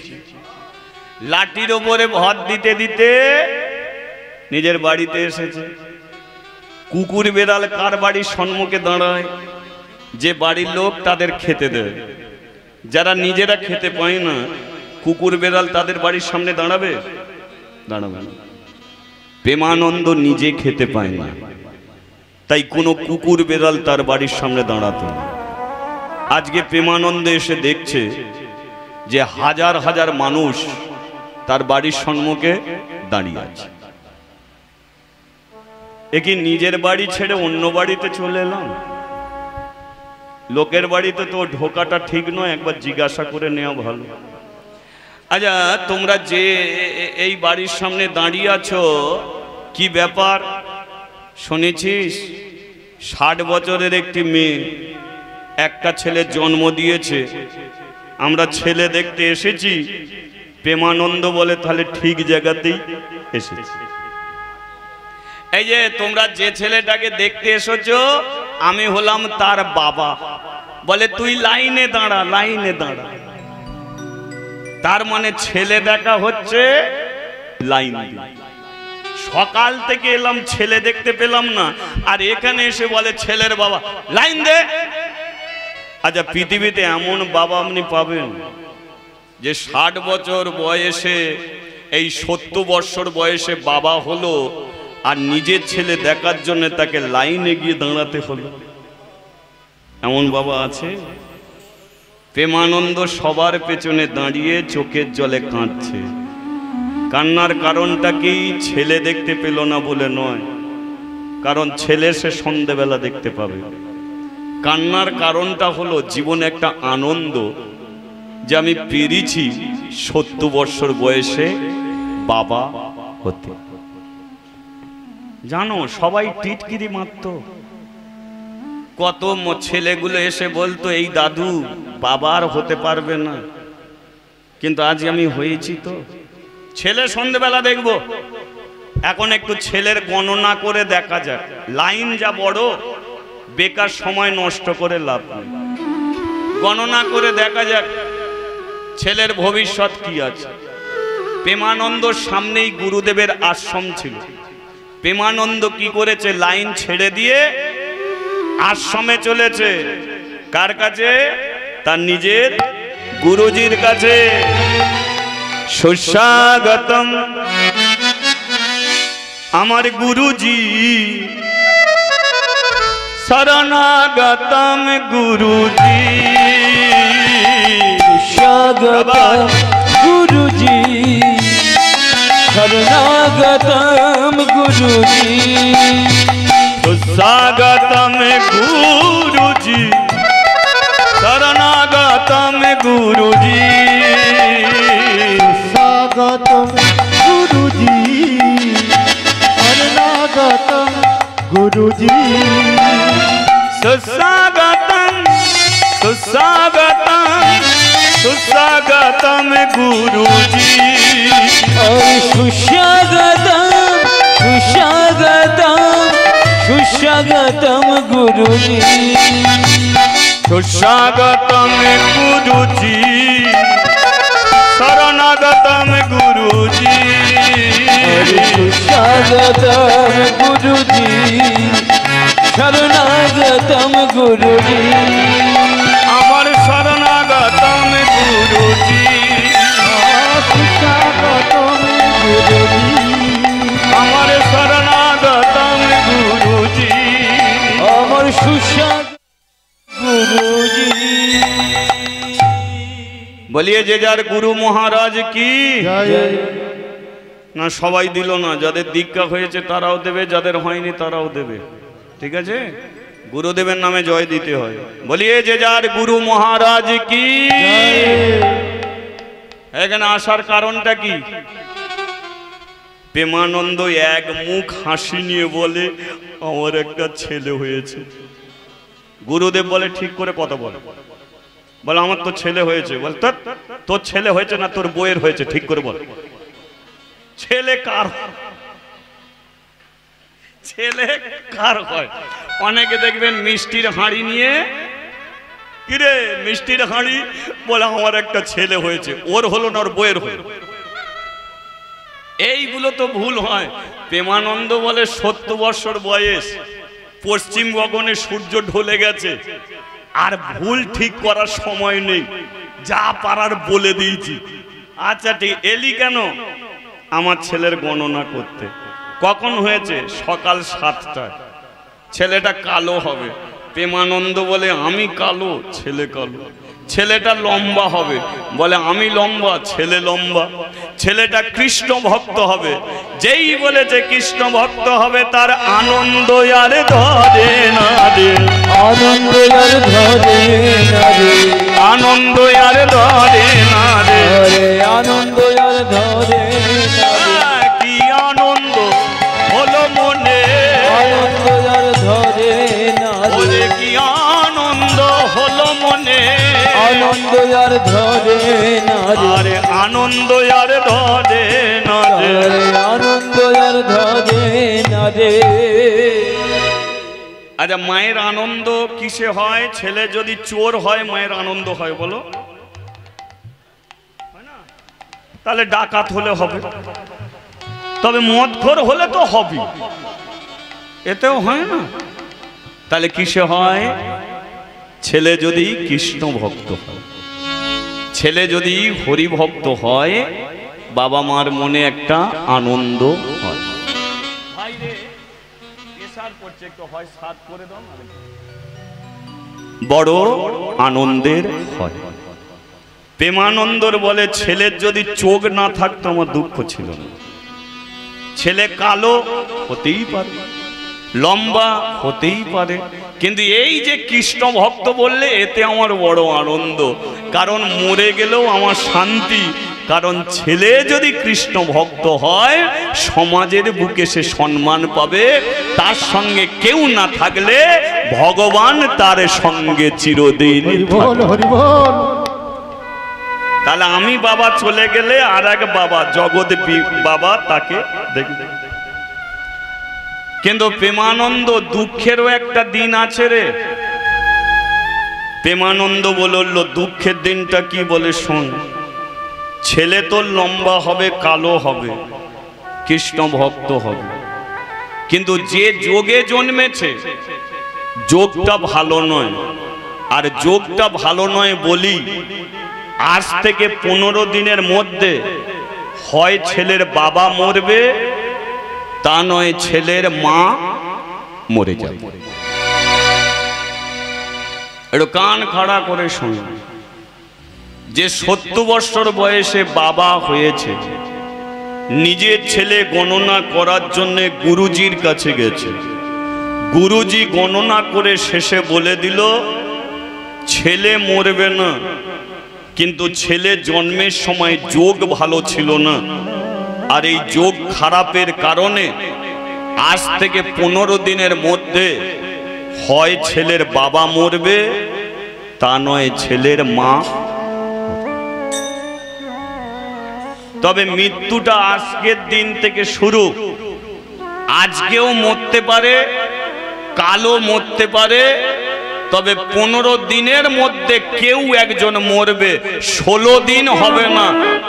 লাঠির ওপরে ভর দিতে দিতে নিজের বাড়িতে এসেছে। কুকুর বেড়াল কার বাড়ির সম্মুখে দাঁড়ায়? যে বাড়ির লোক তাদের খেতে দেয়। যারা নিজেরা খেতে পায় না, কুকুর বেড়াল তাদের বাড়ির সামনে দাঁড়াবে? দাঁড়াবে না। প্রেমানন্দ নিজে খেতে পায় না, তাই কোনো কুকুর বেড়াল তার বাড়ির সামনে দাঁড়াতো না। আজকে প্রেমানন্দ এসে দেখছে যে হাজার হাজার মানুষ তার বাড়ির সম্মুখে দাঁড়িয়ে আছে। এ কি নিজের বাড়ি ছেড়ে অন্য বাড়িতে চলে এলাম? লোকের বাড়িতে তো ঢোকাটা ঠিক নয়, একবার জিজ্ঞাসা করে নেওয়া ভালো। আচ্ছা, তোমরা যে এই বাড়ির সামনে দাঁড়িয়ে আছো, কি ব্যাপার? শুনেছিস 60 বছরের একটি মেয়ে একটা ছেলে জন্ম দিয়েছে, আমরা ছেলে দেখতে এসেছি। প্রেমানন্দ বলে তাহলে ঠিক জায়গাতেই এসেছি। এই যে তোমরা যে ছেলেটাকে দেখতে এসেছো, আমি হলাম তার বাবা। বলে তুই লাইনে দাঁড়া, লাইনে দাঁড়া। তার মানে ছেলে দেখা হচ্ছে লাইন দিয়ে। সকাল থেকে এলাম, ছেলে দেখতে পেলাম না, আর এখানে এসে বলে ছেলের বাবা, লাইন দে। আচ্ছা, পৃথিবীতে এমন বাবা আপনি পাবেন যে 60 বছর বয়সে, এই 70 বছর বয়সে বাবা হলো, আর নিজের ছেলে দেখার জন্য তাকে লাইনে গিয়ে দাঁড়াতে হলো? এমন বাবা আছে? প্রেমানন্দ সবার পেছনে দাঁড়িয়ে চোখের জলে কাঁদছে। কান্নার কারণটা কি? ছেলে দেখতে পেল না বলে নয়, কারণ ছেলে সে সন্ধ্যেবেলা দেখতে পাবে। কান্নার কারণটা হলো জীবনে একটা আনন্দ যে আমি পেরেছি 70 বছর বয়সে বাবা হতে। জানো, সবাই টিটকিরি মারত। কত ছেলেগুলো এসে বলতো এই দাদু বাবা আর হতে পারবে না, কিন্তু আজ আমি হয়েছি তো। ছেলে সন্ধ্যেবেলা দেখবো। এখন একটু ছেলের গণনা করে দেখা যাক। লাইন যা বড়, বেকার সময় নষ্ট করে লাভ নেই। গণনা করে দেখা যাক ছেলের ভবিষ্যৎ কি আছে। প্রেমানন্দর সামনেই গুরুদেবের আশ্রম ছিল। প্রেমানন্দ কি করেছে? লাইন ছেড়ে দিয়ে আশ্রমে চলেছে। কার কাছে? তার নিজের গুরুজির কাছে। সুস্বাগতম আমার গুরুজি, শরণাগতম গুরুজি, স্বাগতম গুরুজি, শরণাগতম গুরুজি, সুস্বাগতম গুরুজি, শরণাগতম গুরুজি, স্বাগতম গুরুজি, শরণাগতম গুরুজি, সুস্বাগতম, সুস্বাগতম, সুস্বাগতম গুরুজি, সুস্বাগতম, সুস্বাগতম, সুস্বাগতম গুরুজি, সুস্বাগতম গুরুজি, শরণাগতম গুরুজি, সুস্বাগতম গুরুজি, শরণাগতম গুরুজি, আমার শরণাগতম গুরুজি, সুস্বাগতম গুরুজি, আমার শরণাগতম গুরুজি, আমার সুস্বাগত গুরুজি। বলিয়ে যে যার গুরু মহারাজ কি। জয় না, সবাই দিল না। যাদের দীক্ষা হয়েছে তারাও দেবে, যাদের হয়নি তারাও দেবে। ঠিক আছে? গুরুদেবের নামে জয় দিতে হয়। বলিয়ে যে যার গুরু মহারাজ কি। এখানে আসার কারণটা কি? প্রেমানন্দ এক মুখ হাসি নিয়ে বলে, আমার একটা ছেলে হয়েছে। গুরুদেব বলে, ঠিক করে কথা বল। বলে, আমার তো ছেলে হয়েছে। বল, তোর ছেলে হয়েছে না তোর বইয়ের হয়েছে, ঠিক করে বল। ছেলে কার? ছেলে কার হয়? অনেকে দেখবেন মিষ্টির হাঁড়ি নিয়ে, কিরে মিষ্টির হাঁড়ি, বলে আমার একটা ছেলে হয়েছে। ওর হলো না, ওর বইয়ের হলো। এইগুলো তো ভুল হয়। প্রেমানন্দ বলে 70 বছর বয়স, পশ্চিম গগনে সূর্য ঢলে গেছে, আর ভুল ঠিক করার সময় নেই, যা পারার বলে দিয়েছি। আচ্ছা ঠিক, এলি কেন? আমার ছেলের গণনা করতে। কখন হয়েছে? সকাল 7টায়। ছেলেটা কালো হবে। প্রেমানন্দ বলে, আমি কালো, ছেলে কালো। ছেলেটা লম্বা হবে। বলে, আমি লম্বা, ছেলে লম্বা। ছেলেটা কৃষ্ণ ভক্ত হবে। যেই বলেছে কৃষ্ণ ভক্ত হবে, তার আনন্দ আর ধরে না রে, আনন্দ আর ধরে না রে, আনন্দ আর ধরে না রে, আনন্দ আর ধরে না রে। কি আনন্দ হলো মনে, আনন্দ আর ধরে না ওরে রে, কি আনন্দ হলো মনে, আনন্দ আর ধরে না রে, আরে আনন্দ আর ধরে না রে। আনন্দ আর ধরে না রে। আচ্ছা, মায়ের আনন্দ কিসে হয়? ছেলে যদি চোর হয় মায়ের আনন্দ হয়, বলো? তাহলে ডাকাত হলে হবে, তবে মদখোর হলে তো হবে, এতেও হয় না। তাহলে কিসে হয়? ছেলে যদি কৃষ্ণ ভক্ত হয়, ছেলে যদি হরি ভক্ত হয়, বাবা মার মনে একটা আনন্দ হয়। বড় আনন্দের হয়। প্রেমানন্দর বলে, ছেলের যদি চোখ না থাকতো আমার দুঃখ ছিল না। ছেলে কালো হতেই পারে, লম্বা হতেই পারে, কিন্তু এই যে কৃষ্ণ ভক্ত বললে, এতে আমার বড় আনন্দ। কারণ মরে গেলেও আমার শান্তি। কারণ ছেলে যদি কৃষ্ণ ভক্ত হয়, সমাজের বুকে সে সম্মান পাবে। তার সঙ্গে কেউ না থাকলে ভগবান তার সঙ্গে চিরদিন হরিবল হরিবল। তাহলে আমি বাবা চলে গেলে আর এক বাবা, জগৎ বাবা, তাকে দেখবে। কিন্তু প্রেমানন্দ দুঃখেরও একটা দিন আছে রে। প্রেমানন্দ বলল, দুঃখের দিনটা কি? বলে, শোন, ছেলে তোর লম্বা হবে, কালো হবে, কৃষ্ণ ভক্ত হবে, কিন্তু যে যোগে জন্মেছে যোগটা ভালো নয়। আর যোগটা ভালো নয় বলি, আজ থেকে 15 দিনের মধ্যে হয় ছেলের বাবা মরবে, তা নয় ছেলের মা মরে যাবে। একটু কান খাড়া করে শুনুন। যে 70 বছর বয়সে বাবা হয়েছে, নিজের ছেলে গণনা করার জন্য গুরুজির কাছে গেছে। গুরুজি গণনা করে শেষে বলে দিল, ছেলে মরবে না, কিন্তু ছেলে জন্মের সময় যোগ ভালো ছিল না, আর এই যোগ খারাপের কারণে আজ থেকে 15 দিনের মধ্যে হয় ছেলের বাবা মরবে, তা নয় ছেলের মা। তবে মৃত্যুটা আজকের দিন থেকে শুরু। আজকেও মরতে পারে, কালও মরতে পারে, তবে 15 দিনের মধ্যে কেউ একজন মরবে, 16 দিন হবে না।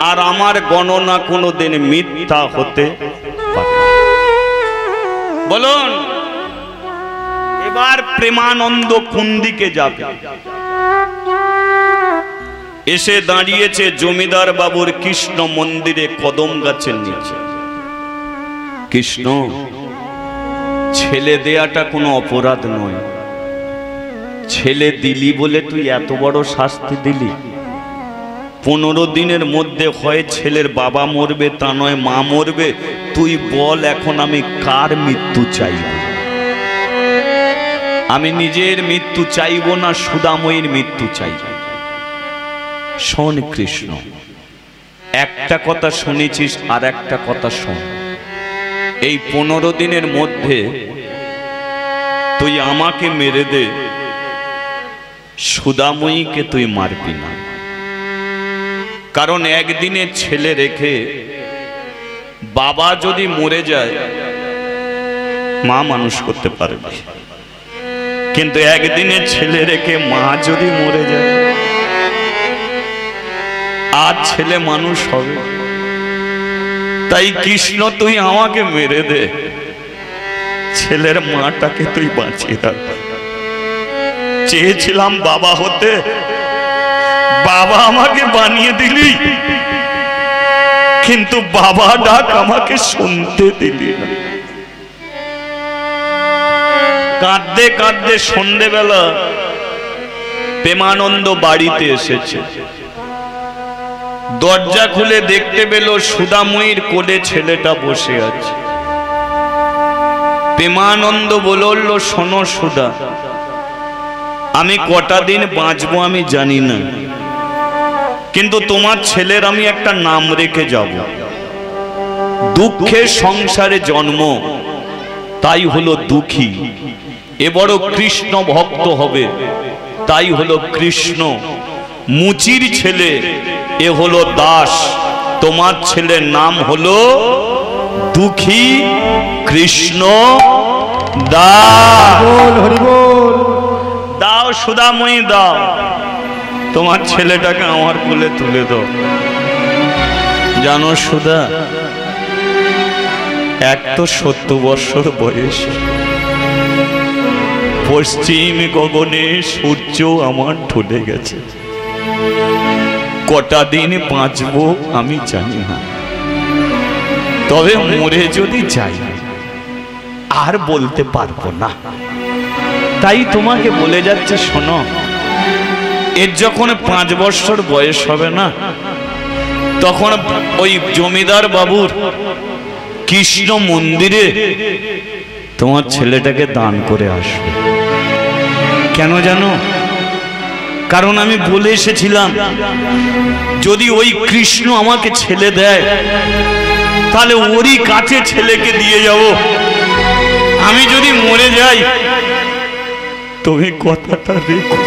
আর আমার গণনা কোনোদিন মিথ্যা হতে পারে। বলুন, এবার প্রেমানন্দ কোন দিকে যাবে? এসে দাঁড়িয়েছে জমিদার বাবুর কৃষ্ণ মন্দিরে কদম গাছের নিচে। কৃষ্ণ, ছেলে দেয়াটা কোনো অপরাধ নয়। ছেলে দিলি বলে তুই এত বড় শাস্তি দিলি। 15 দিনের মধ্যে হয় ছেলের বাবা মরবে, তা নয় মা মরবে। তুই বল, এখন আমি কার মৃত্যু চাইব? আমি নিজের মৃত্যু চাইব না, সুদাময়ীর মৃত্যু চাইব। শোন কৃষ্ণ, একটা কথা শুনেছিস, আর একটা কথা শোন। এই 15 দিনের মধ্যে তুই আমাকে মেরে দে, সুদাময়ীকে তুই মারবি না। কারণ একদিনের ছেলে রেখে বাবা যদি মরে যায় মা মানুষ করতে পারবে, কিন্তু একদিনের ছেলে রেখে মা যদি মরে যায় আর ছেলে মানুষ হবে। তাই কৃষ্ণ তুই আমাকে মেরে দে, ছেলের মাটাকে তুই বাঁচিয়ে রাখ। চেয়েছিলাম বাবা হতে, বাবা আমাকে বানিয়ে দিলি, কিন্তু বাবা ডাক আমাকে শুনতে দিলি না। কাঁদতে কাঁদতে সন্ধ্যেবেলা প্রেমানন্দ বাড়িতে এসেছে। দরজা খুলে দেখতে পেল সুদাময়ীর কোলে ছেলেটা বসে আছে। প্রেমানন্দ বলল, শোনো সুদা, আমি কটা দিন বাঁচবো আমি জানি না, কিন্তু তোমার ছেলের আমি একটা নাম রেখে যাব। দুঃখের সংসারে জন্ম, তাই হলো দুঃখী। এ বড় কৃষ্ণ ভক্ত হবে, তাই হলো কৃষ্ণ। মুচির ছেলে, এ হলো দাস। তোমার ছেলের নাম হলো দুঃখী কৃষ্ণ দাস। হরি বল। দাও সুদাময়ী দাও, তোমার ছেলেটাকে আমার কোলে তুলে দাও। জানো সুদা, এক তো 70 বছর বয়স, পশ্চিম গগনে সূর্য আমার ঢলে গেছে। কটা দিন বাঁচবো আমি জানি না, তবে মরে যদি যাই আর বলতে পারবো না। তাই তোমাকে বলে যাচ্ছে, শোনো, এর যখন 5 বছর বয়স হবে না, তখন ওই জমিদার বাবুর কৃষ্ণ মন্দিরে তোমার ছেলেটাকে দান করে আসবে। কেন জানো? কারণ আমি বলে এসেছিলাম, যদি ওই কৃষ্ণ আমাকে ছেলে দেয়, তাহলে ওরই কাছে ছেলেকে দিয়ে যাব। আমি যদি মরে যাই, তুমি কথাটা রেখো।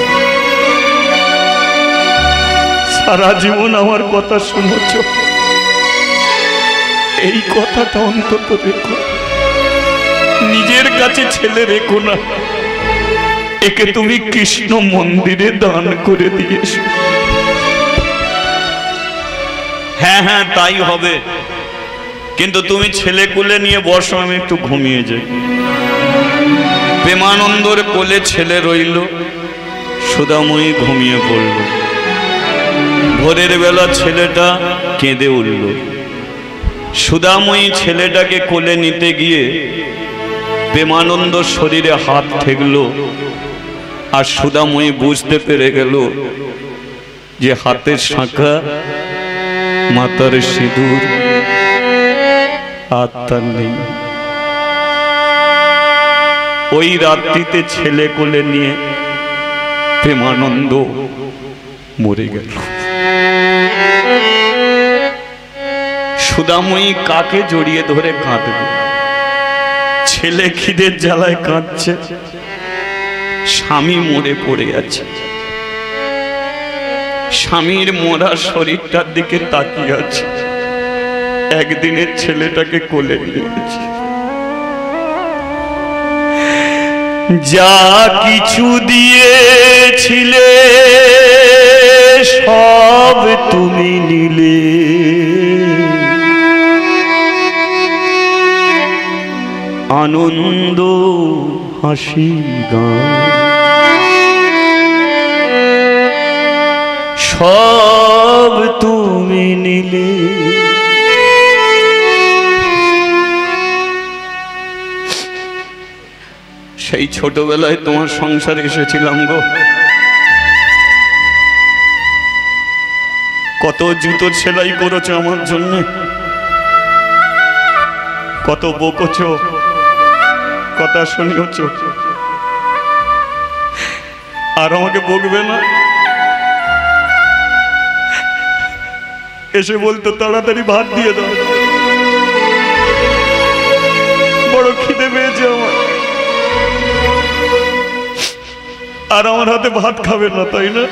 সারা জীবন আমার কথা শুনেছ, এই কথাটা অন্তত রেখো। নিজের কাছে ছেলে রেখো না, একে তুমি কৃষ্ণ মন্দিরে দান করে দিয়েছো। হ্যাঁ হ্যাঁ তাই হবে, কিন্তু তুমি ছেলে কোলে নিয়ে বসো, আমি একটু ঘুমিয়ে যাই। প্রেমানন্দর কোলে ছেলে রইল, সুদাময়ী ঘুমিয়ে পড়ল। ভোরের বেলা ছেলেটা কেঁদে উঠল। সুদাময়ী ছেলেটাকে কোলে নিতে গিয়ে প্রেমানন্দ শরীরে হাত ঠেকল, আর সুদাময়ী বুঝতে পেরে গেল যে হাতের শাঁখা, মাথার সিঁদুর আর তার নেই। ওই রাত্রিতে ছেলে কোলে নিয়ে প্রেমানন্দ মরে গেল। সুদাময়ী কাকে জড়িয়ে ধরে কাঁদবে? ছেলে খিদের জ্বালায় কাঁদছে, স্বামী মরে পড়ে আছে। স্বামীর মরা শরীরটার দিকে তাকিয়ে আছে, একদিনের ছেলেটাকে কোলে নিয়েছে। যা কিছু দিয়েছিলে সব তুমি নিলে, আনন্দ হাসি গান সব তুমি নিলে। সেই ছোটবেলায় তোমার সংসারে এসেছিলাম গো, কত জুতো সেলাই করেছো আমার জন্য, কত বকেছো, কথা শুনিয়েছ, আর আমাকে বকবে না। এসে বলতো তাড়াতাড়ি ভাত দিয়ে দাও, আর আমার হাতে ভাত খাবে না, তাই না?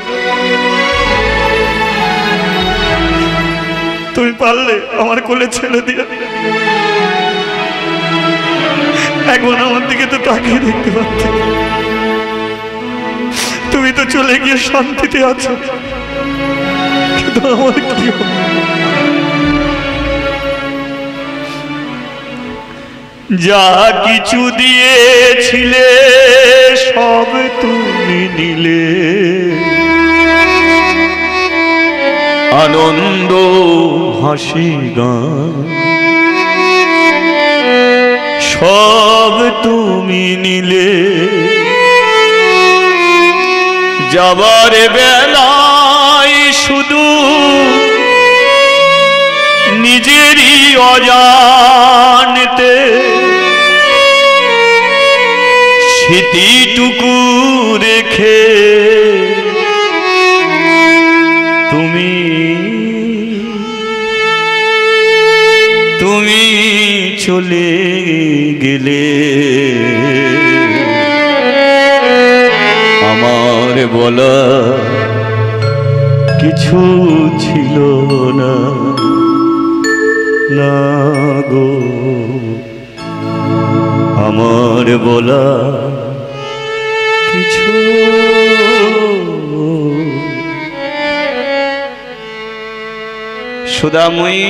তুমি পারলে আমার কোলে ছেড়ে দিয়ে একবার আমার দিকে তো তাকিয়ে দেখতে পারতে। তুমি তো চলে গিয়ে শান্তিতে আছো, কিন্তু আমার কি হবে? যা কিছু দিয়েছিলে সব তুমি নিলে, আনন্দ হাসি গান সব তুমি নিলে। যাবার বেলায় শুধু নিজেরই অজান্তে স্মৃতিটুকু রেখে তুমি তুমি চলে গেলে। আমার বলা কিছু ছিল না, না গো, আমার বলা কিছু। সুদাময়ী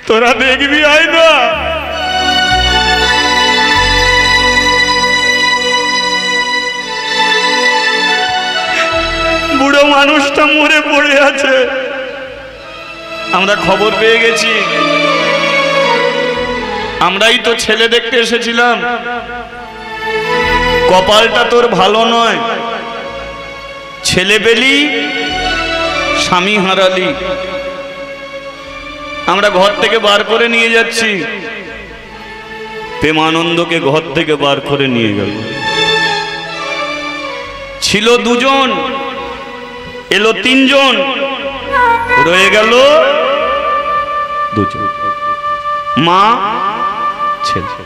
তোরা দেখবি আয় না, বুড়ো মানুষটা মরে পড়ে আছে। আমরা খবর পেয়ে গেছি, আমরাই তো ছেলে দেখতে এসেছিলাম। কপালটা তোর ভালো নয়, ছেলে পেলি স্বামী হারালি। আমরা ঘর থেকে বার করে নিয়ে যাচ্ছি, প্রেমানন্দকে ঘর থেকে বার করে নিয়ে গেল। ছিল দুজন, এলো তিনজন, রয়ে গেল দুজন, মা ছেলে।